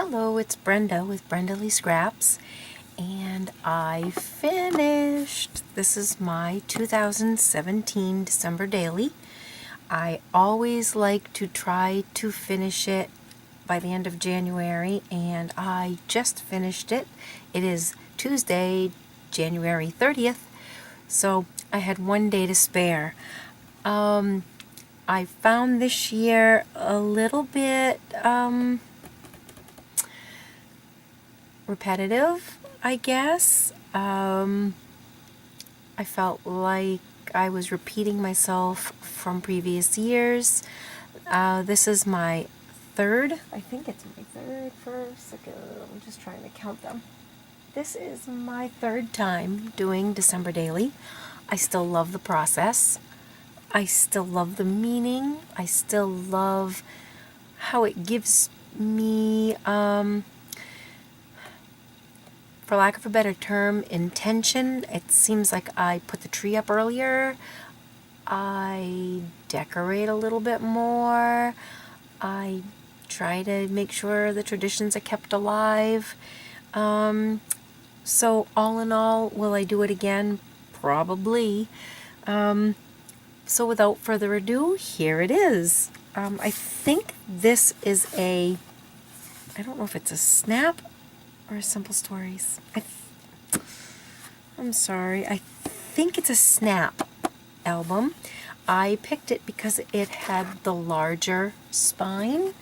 Hello, it's Brenda with Brenda Lee Scraps, and I finished. This is my 2017 December daily. I always like to try to finish it by the end of January, and I just finished it. It is Tuesday, January 30th, so I had one day to spare. I found this year a little bit repetitive, I guess. I felt like I was repeating myself from previous years. This is my third, I think it's my third, first, second, I'm just trying to count them. This is my third time doing December Daily. I still love the process. I still love the meaning. I still love how it gives me, for lack of a better term, intention. It seems like I put the tree up earlier. I decorate a little bit more. I try to make sure the traditions are kept alive. So all in all, will I do it again? Probably. So without further ado, here it is. I think this is I don't know if it's a snap or a Simple Stories. I'm sorry. I think it's a snap album. I picked it because it had the larger spine.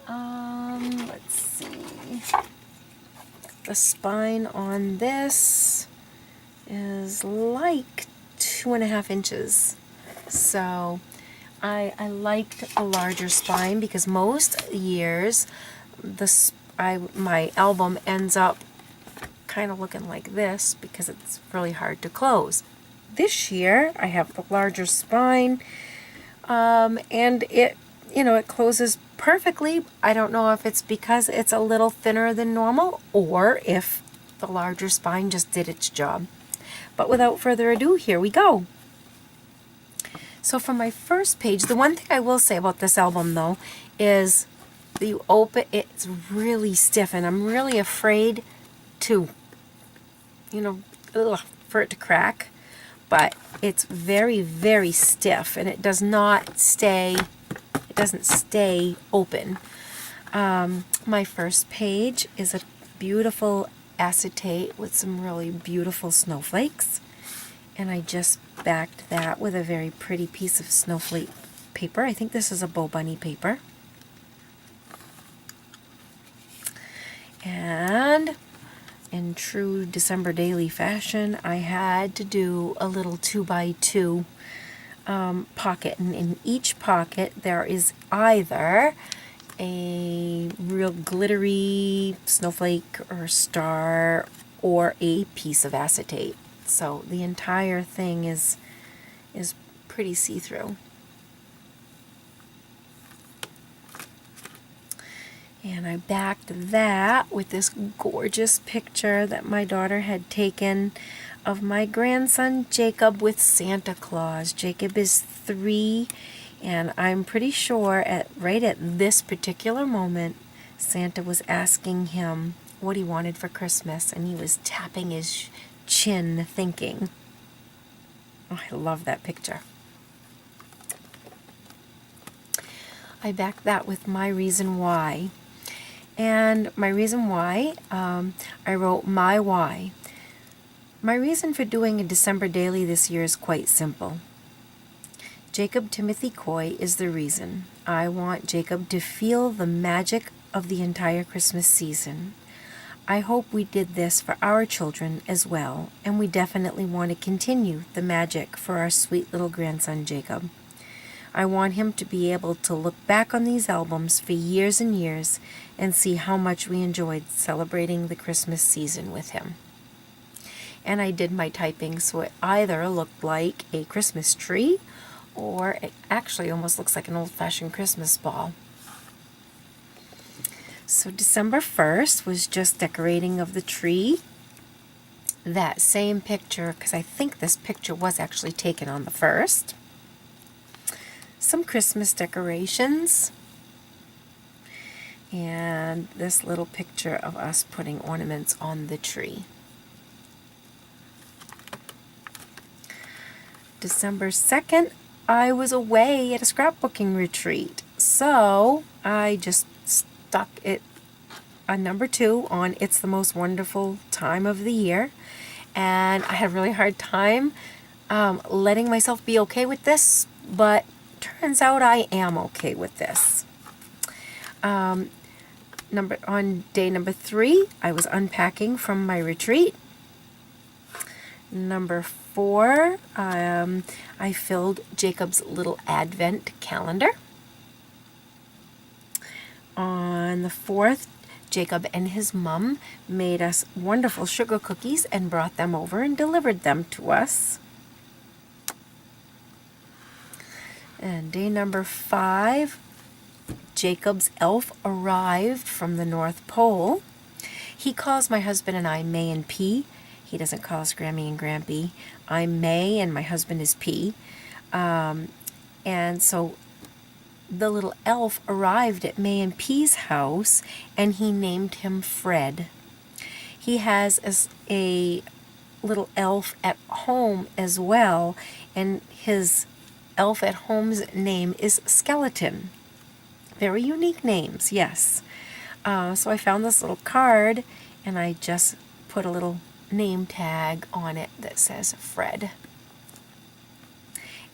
Let's see. The spine on this is like 2.5 inches. So I liked the larger spine because most years my album ends up kind of looking like this because it's really hard to close. This year I have the larger spine, and it closes perfectly. I don't know if it's because it's a little thinner than normal or if the larger spine just did its job. But without further ado, here we go. So for my first page, the one thing I will say about this album though is you open, it's really stiff, and I'm really afraid to, for it to crack. But it's very, very stiff, and it doesn't stay open. My first page is a beautiful acetate with some really beautiful snowflakes, and I just backed that with a very pretty piece of snowflake paper. I think this is a Bow Bunny paper. And in true December Daily fashion, I had to do a little 2x2 pocket, and in each pocket there is either a real glittery snowflake or star or a piece of acetate. So the entire thing is pretty see-through. And I backed that with this gorgeous picture that my daughter had taken of my grandson Jacob with Santa Claus. Jacob is 3, and I'm pretty sure right at this particular moment, Santa was asking him what he wanted for Christmas, and he was tapping his chin thinking. Oh, I love that picture. I backed that with my reason why. And my reason why, I wrote my why. My reason for doing a December daily this year is quite simple. Jacob Timothy Coy is the reason. I want Jacob to feel the magic of the entire Christmas season. I hope we did this for our children as well, and we definitely want to continue the magic for our sweet little grandson Jacob. I want him to be able to look back on these albums for years and years and see how much we enjoyed celebrating the Christmas season with him. And I did my typing so it either looked like a Christmas tree or it actually almost looks like an old-fashioned Christmas ball. So December 1st was just decorating of the tree. That same picture, because I think this picture was actually taken on the 1st. Some Christmas decorations. and this little picture of us putting ornaments on the tree. December 2nd, I was away at a scrapbooking retreat, so I just stuck it on number 2 on It's the Most Wonderful Time of the Year, and I had a really hard time letting myself be okay with this, but turns out I am okay with this. On day number 3, I was unpacking from my retreat. Number 4, I filled Jacob's little advent calendar. On the 4th, Jacob and his mom made us wonderful sugar cookies and brought them over and delivered them to us. And day number 5, Jacob's elf arrived from the North Pole. He calls my husband and I May and P. He doesn't call us Grammy and Grampy. I'm May and my husband is P. And so the little elf arrived at May and P's house, and he named him Fred. He has a little elf at home as well, and his elf at home's name is Skeleton. Very unique names, yes. So I found this little card, and I just put a little name tag on it that says Fred.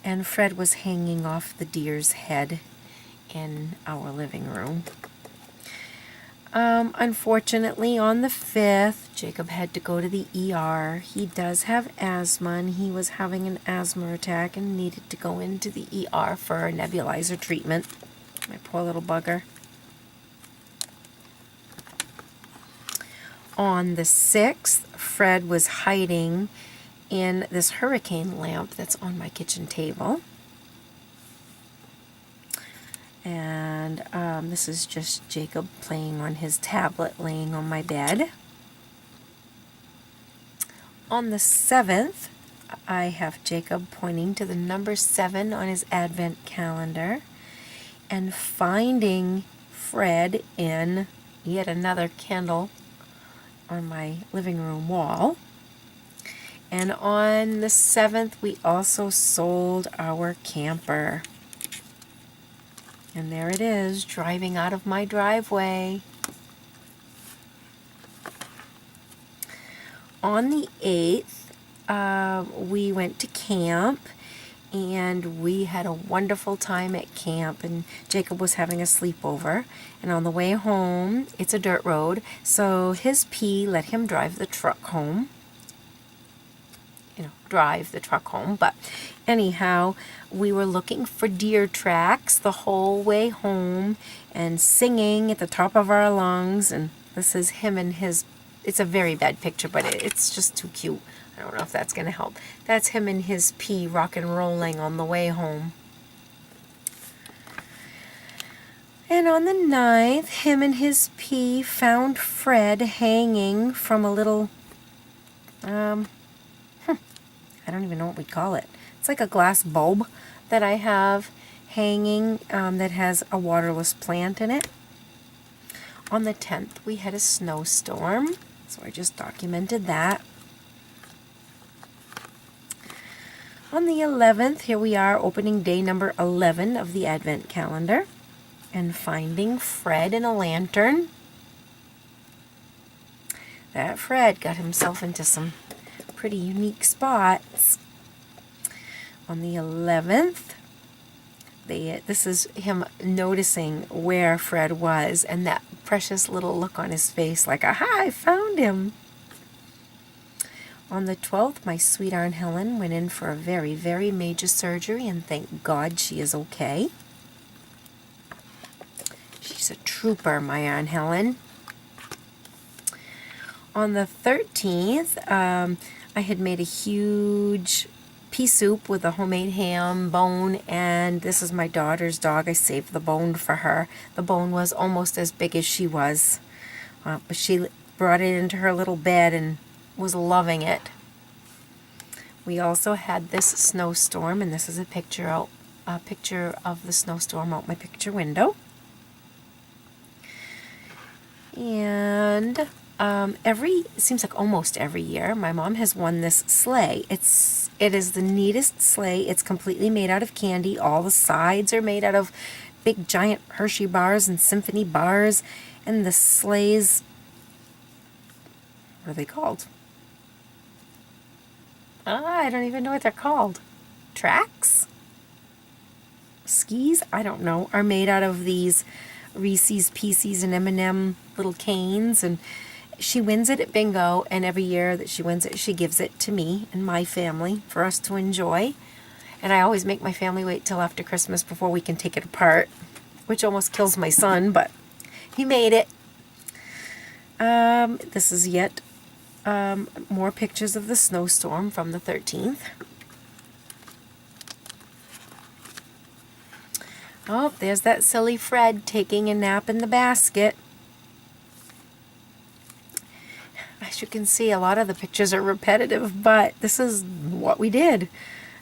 And Fred was hanging off the deer's head in our living room. Unfortunately, on the 5th, Jacob had to go to the ER. He does have asthma, and he was having an asthma attack and needed to go into the ER for a nebulizer treatment. My poor little bugger. On the 6th, Fred was hiding in this hurricane lamp that's on my kitchen table. And this is just Jacob playing on his tablet, laying on my bed. On the 7th, I have Jacob pointing to the number 7 on his advent calendar and finding Fred in yet another candle on my living room wall. And on the 7th, we also sold our camper. And there it is, driving out of my driveway. On the 8th, we went to camp, and we had a wonderful time at camp, and Jacob was having a sleepover. And on the way home, it's a dirt road, so his P let him drive the truck home. But anyhow, we were looking for deer tracks the whole way home and singing at the top of our lungs. And this is him and his, it's a very bad picture, but it's just too cute. I don't know if that's going to help. That's him and his P rock and rolling on the way home. And on the 9th, him and his P found Fred hanging from a little, I don't even know what we'd call it. It's like a glass bulb that I have hanging that has a waterless plant in it. On the 10th, we had a snowstorm, so I just documented that. On the 11th, here we are, opening day number 11 of the Advent calendar, and finding Fred in a lantern. That Fred got himself into some pretty unique spots. On the 11th, this is him noticing where Fred was, and that precious little look on his face like, aha, I found him. On the 12th, my sweet Aunt Helen went in for a very, very major surgery, and thank God she is okay. She's a trooper, my Aunt Helen. On the 13th, I had made a huge pea soup with a homemade ham, bone, and this is my daughter's dog. I saved the bone for her. The bone was almost as big as she was, but she brought it into her little bed and was loving it. We also had this snowstorm, and this is a picture of the snowstorm out my picture window. And it seems like almost every year, my mom has won this sleigh. It is the neatest sleigh. It's completely made out of candy. All the sides are made out of big giant Hershey bars and Symphony bars. And the sleighs, what are they called? I don't even know what they're called. Tracks? Skis? I don't know. Are made out of these Reese's Pieces and M&M little canes, and she wins it at bingo, and every year that she wins it, she gives it to me and my family for us to enjoy. And I always make my family wait till after Christmas before we can take it apart, which almost kills my son, but he made it. This is yet more pictures of the snowstorm from the 13th. Oh, there's that silly Fred taking a nap in the basket. As you can see, a lot of the pictures are repetitive, but this is what we did.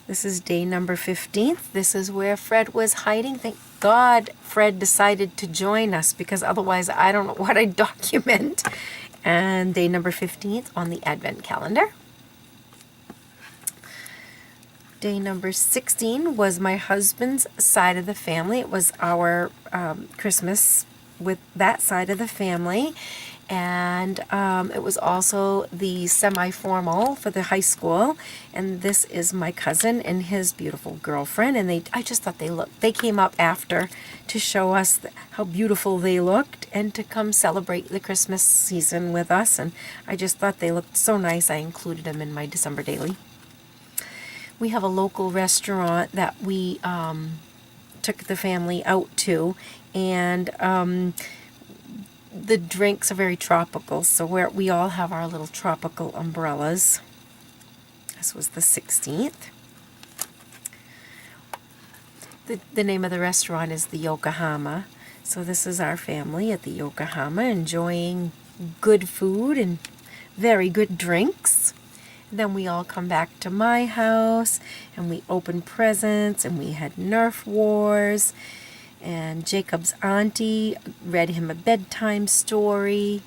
This is day number 15th. This is where Fred was hiding. Thank God Fred decided to join us, because otherwise I don't know what I'd document. And day number 15th on the Advent calendar. Day number 16 was my husband's side of the family. It was our Christmas with that side of the family. And it was also the semi-formal for the high school. And this is my cousin and his beautiful girlfriend. And I just thought they came up after to show us how beautiful they looked and to come celebrate the Christmas season with us. And I just thought they looked so nice. I included them in my December daily. We have a local restaurant that we took the family out to, and the drinks are very tropical, so we all have our little tropical umbrellas. This was the 16th. The name of the restaurant is the Yokohama. So this is our family at the Yokohama enjoying good food and very good drinks. Then we all come back to my house and we open presents, and we had Nerf wars, and Jacob's auntie read him a bedtime story,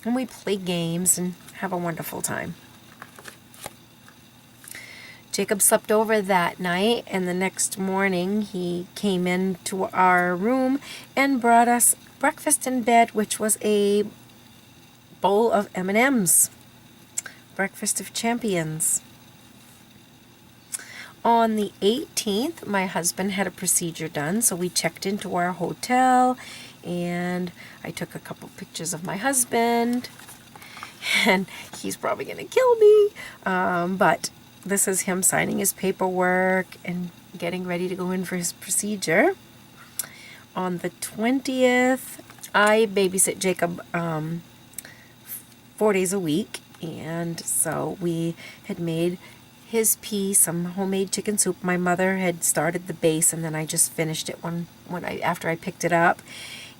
and we play games and have a wonderful time. Jacob slept over that night, and the next morning he came into our room and brought us breakfast in bed, which was a bowl of M&Ms. Breakfast of Champions. On the 18th, my husband had a procedure done, so we checked into our hotel, and I took a couple pictures of my husband, and he's probably going to kill me, but this is him signing his paperwork and getting ready to go in for his procedure. On the 20th, I babysit Jacob 4 days a week. And so we had made his pea some homemade chicken soup. My mother had started the base, and then I just finished it after I picked it up.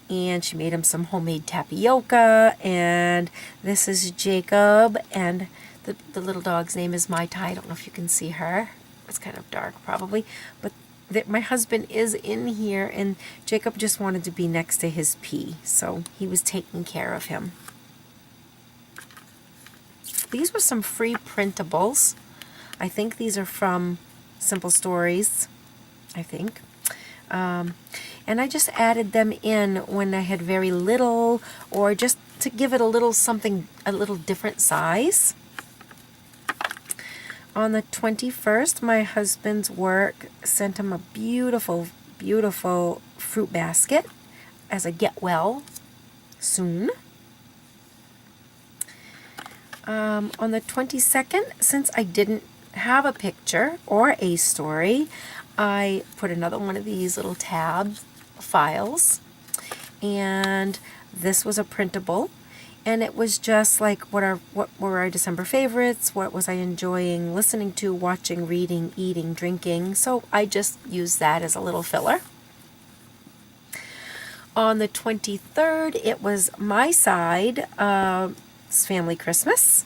And she made him some homemade tapioca. And this is Jacob, and the little dog's name is Mai Tai. I don't know if you can see her. It's kind of dark probably, but my husband is in here, and Jacob just wanted to be next to his pea, so he was taking care of him. These were some free printables. I think these are from Simple Stories, I think. And I just added them in when I had very little, or just to give it a little something, a little different size. On the 21st, my husband's work sent him a beautiful, beautiful fruit basket as a get well soon. On the 22nd, since I didn't have a picture or a story, I put another one of these little tab files, and this was a printable, and it was just like what were our December favorites, what was I enjoying listening to, watching, reading, eating, drinking, so I just used that as a little filler. On the 23rd, it was my side, family Christmas,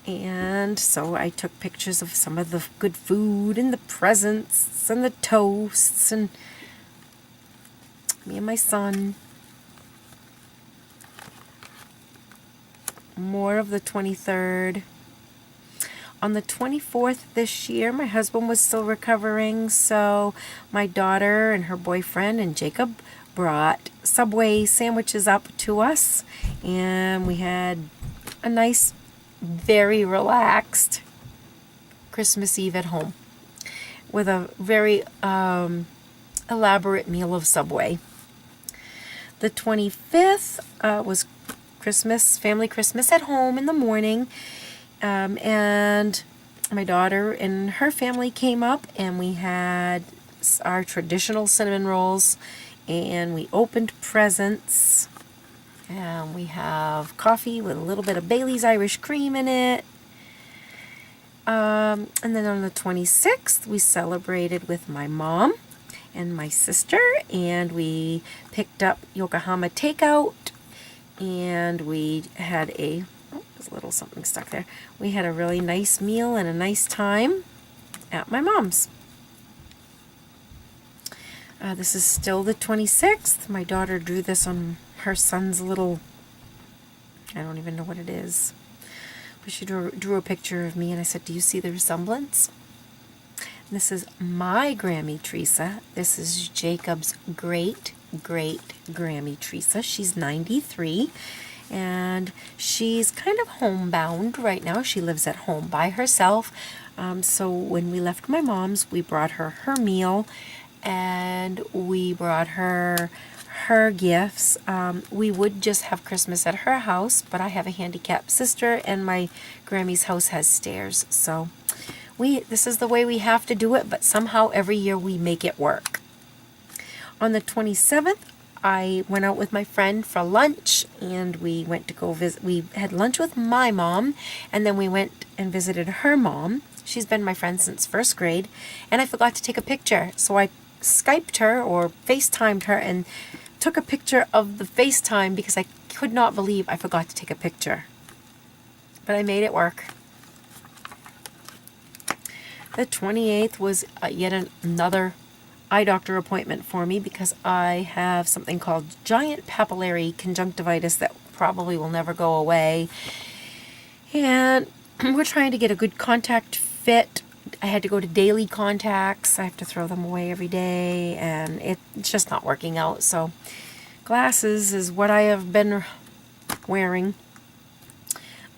and so I took pictures of some of the good food and the presents and the toasts and me and my son. more of the 23rd. On the 24th this year, my husband was still recovering, so my daughter and her boyfriend and Jacob brought Subway sandwiches up to us, and we had a nice, very relaxed Christmas Eve at home with a very elaborate meal of Subway. The 25th was Christmas, family Christmas at home in the morning. And my daughter and her family came up, and we had our traditional cinnamon rolls, and we opened presents, and we have coffee with a little bit of Bailey's Irish cream in it. And then on the 26th, we celebrated with my mom and my sister, and we picked up Yokohama takeout, and we had a a little something stuck there. We had a really nice meal and a nice time at my mom's. This is still the 26th. My daughter drew this on her son's little, I don't even know what it is, but she drew a picture of me, and I said, do you see the resemblance? And this is my Grammy Teresa. This is Jacob's great Grammy Teresa. She's 93. And she's kind of homebound right now. She lives at home by herself. So when we left my mom's, we brought her her meal, and we brought her her gifts. We would just have Christmas at her house, but I have a handicapped sister, and my Grammy's house has stairs. So this is the way we have to do it, but somehow every year we make it work. On the 27th, I went out with my friend for lunch, and we went to go visit. We had lunch with my mom, and then we went and visited her mom. She's been my friend since first grade, and I forgot to take a picture. So I Skyped her or FaceTimed her and took a picture of the FaceTime because I could not believe I forgot to take a picture. But I made it work. The 28th was yet another eye doctor appointment for me because I have something called giant papillary conjunctivitis that probably will never go away. And we're trying to get a good contact fit. I had to go to daily contacts. I have to throw them away every day, and it's just not working out. So glasses is what I have been wearing.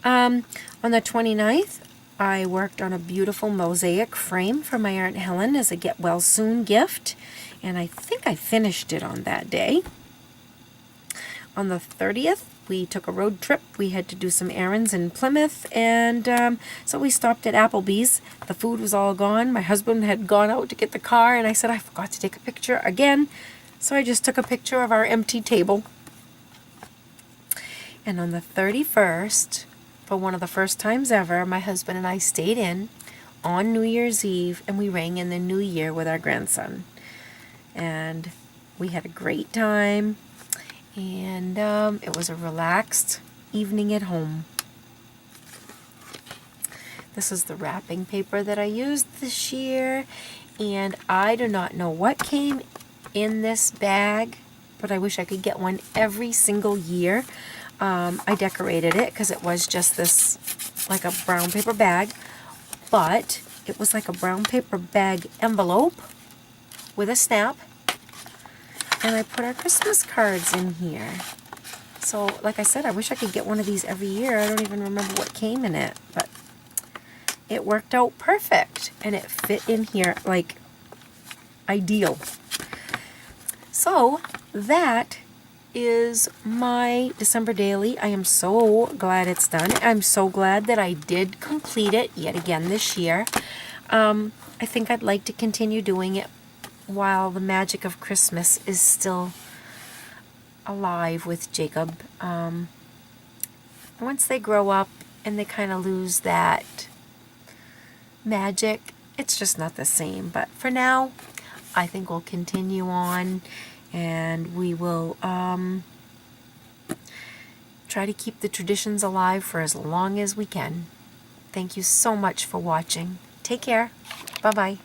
On the 29th, I worked on a beautiful mosaic frame for my Aunt Helen as a get well soon gift, and I think I finished it on that day. On the 30th, we took a road trip. We had to do some errands in Plymouth, and so we stopped at Applebee's. The food was all gone. My husband had gone out to get the car, and I said, I forgot to take a picture again. So I just took a picture of our empty table. And on the 31st, for one of the first times ever, my husband and I stayed in on New Year's Eve, and we rang in the new year with our grandson. And we had a great time, and it was a relaxed evening at home. This is the wrapping paper that I used this year, and I do not know what came in this bag, but I wish I could get one every single year. I decorated it because it was just this, like a brown paper bag, but it was like a brown paper bag envelope with a snap, and I put our Christmas cards in here. So, like I said, I wish I could get one of these every year. I don't even remember what came in it, but it worked out perfect, and it fit in here like ideal. So, that is my December daily. I am so glad it's done. I'm so glad that I did complete it yet again this year. I think I'd like to continue doing it while the magic of Christmas is still alive with Jacob. Once they grow up and they kind of lose that magic, it's just not the same. But for now, I think we'll continue on, and we will try to keep the traditions alive for as long as we can. Thank you so much for watching. Take care. Bye-bye.